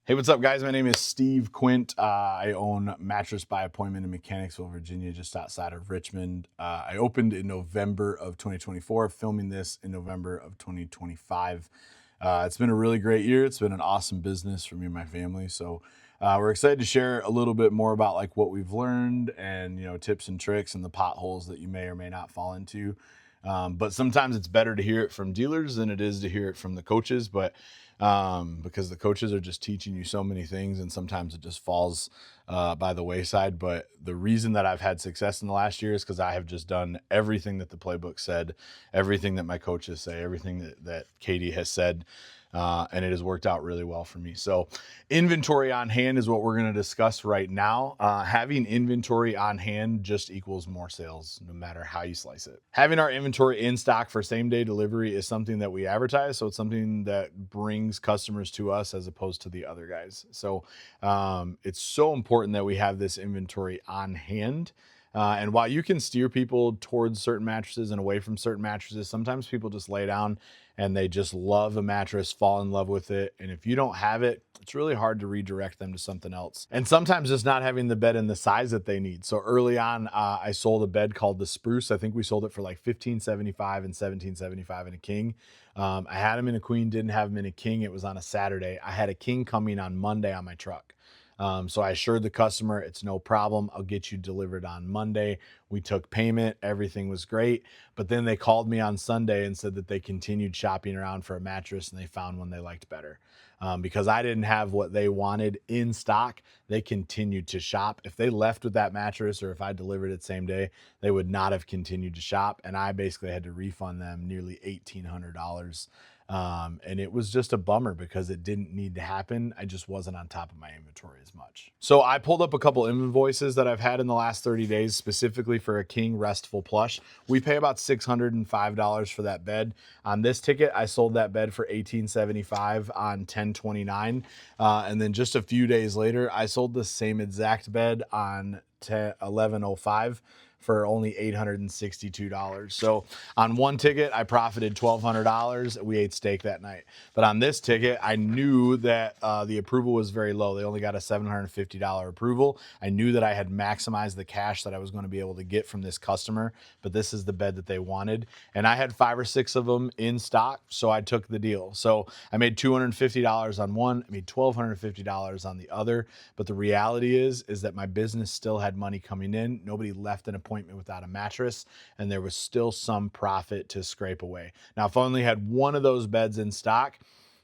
Hey, what's up, guys? My name is Steve Quint. I own Mattress by Appointment in Mechanicsville, Virginia, just outside of Richmond. I opened in November of 2024, filming this in November of 2025. It's been a really great year. It's been an awesome business for me and my family. So we're excited to share a little bit more about like what we've learned and tips and tricks and the potholes that you may or may not fall into. But sometimes it's better to hear it from dealers than it is to hear it from the coaches. But because the coaches are just teaching you so many things, and sometimes it just falls by the wayside. But the reason that I've had success in the last year is because I have just done everything that the playbook said, everything that my coaches say, everything that Katie has said. And it has worked out really well for me. So inventory on hand is what we're going to discuss right now. Having inventory on hand just equals more sales, no matter how you slice it. Having our inventory in stock for same day delivery is something that we advertise. So it's something that brings customers to us as opposed to the other guys. So it's so important that we have this inventory on hand. And while you can steer people towards certain mattresses and away from certain mattresses, sometimes people just lay down and they just love a mattress, fall in love with it. And if you don't have it, it's really hard to redirect them to something else. And sometimes just not having the bed in the size that they need. So early on, I sold a bed called the Spruce. I think we sold it for like $15.75 and $17.75 in a king. I had them in a queen, didn't have them in a king. It was on a Saturday. I had a king coming on Monday on my truck. So I assured the customer it's no problem. I'll get you delivered on Monday. We took payment. Everything was great. But then they called me on Sunday and said that they continued shopping around for a mattress and they found one they liked better. Because I didn't have what they wanted in stock, they continued to shop. If they left with that mattress or if I delivered it same day, they would not have continued to shop. And I basically had to refund them nearly $1,800. And it was just a bummer because it didn't need to happen. I just wasn't on top of my inventory as much. So I pulled up a couple invoices that I've had in the last 30 days, specifically for a king restful plush. We pay about $605 for that bed. On this ticket, I sold that bed for $1,875 on 10/29. And then just a few days later, I sold the same exact bed on 11/05 for only $862. So on one ticket, I profited $1,200. We ate steak that night. But on this ticket, I knew that the approval was very low. They only got a $750 approval. I knew that I had maximized the cash that I was going to be able to get from this customer, but this is the bed that they wanted. And I had 5 or 6 of them in stock, so I took the deal. So I made $250 on one, I made $1,250 on the other. But the reality is that my business still had money coming in. Nobody left an appointment without a mattress, and there was still some profit to scrape away. Now, if I only had one of those beds in stock,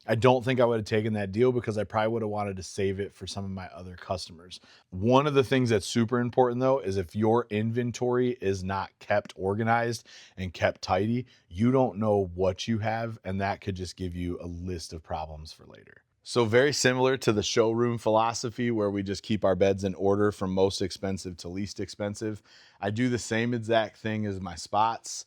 I don't think I would have taken that deal because I probably would have wanted to save it for some of my other customers. One of the things that's super important though is if your inventory is not kept organized and kept tidy, you don't know what you have, and that could just give you a list of problems for later. So very similar to the showroom philosophy where we just keep our beds in order from most expensive to least expensive. I do the same exact thing as my spots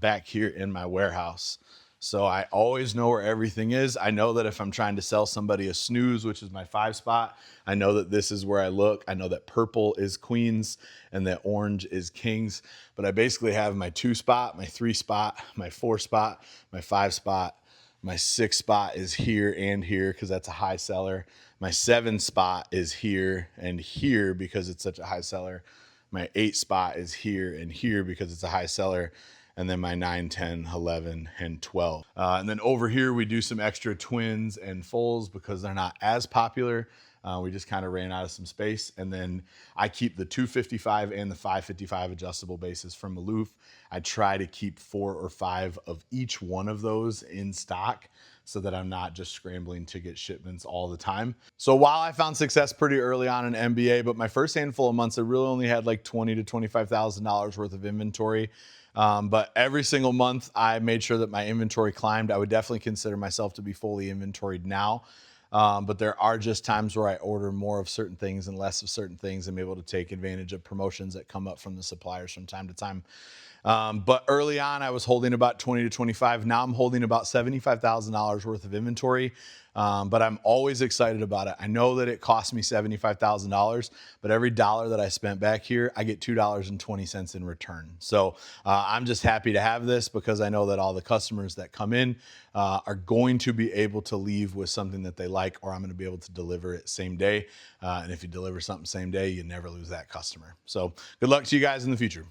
back here in my warehouse. So I always know where everything is. I know that if I'm trying to sell somebody a snooze, which is my 5 spot, I know that this is where I look. I know that purple is queens and that orange is kings. But I basically have my 2 spot, my 3 spot, my 4 spot, my 5 spot. My 6 spot is here and here because that's a high seller. My 7 spot is here and here because it's such a high seller. My 8 spot is here and here because it's a high seller. And then my 9, 10, 11, and 12. And then over here, we do some extra twins and fulls because they're not as popular. We just kind of ran out of some space. And then I keep the 255 and the 555 adjustable bases from Maloof. I try to keep 4 or 5 of each one of those in stock so that I'm not just scrambling to get shipments all the time. So while I found success pretty early on in MBA, but my first handful of months, I really only had like $20,000 to $25,000 worth of inventory. But every single month I made sure that my inventory climbed. I would definitely consider myself to be fully inventoried now. But there are just times where I order more of certain things and less of certain things and be able to take advantage of promotions that come up from the suppliers from time to time. But early on, I was holding about 20 to 25. Now I'm holding about $75,000 worth of inventory. But I'm always excited about it. I know that it cost me $75,000, but every dollar that I spent back here, I get $2.20 in return. So I'm just happy to have this because I know that all the customers that come in are going to be able to leave with something that they like, or I'm going to be able to deliver it same day. And if you deliver something same day, you never lose that customer. So good luck to you guys in the future.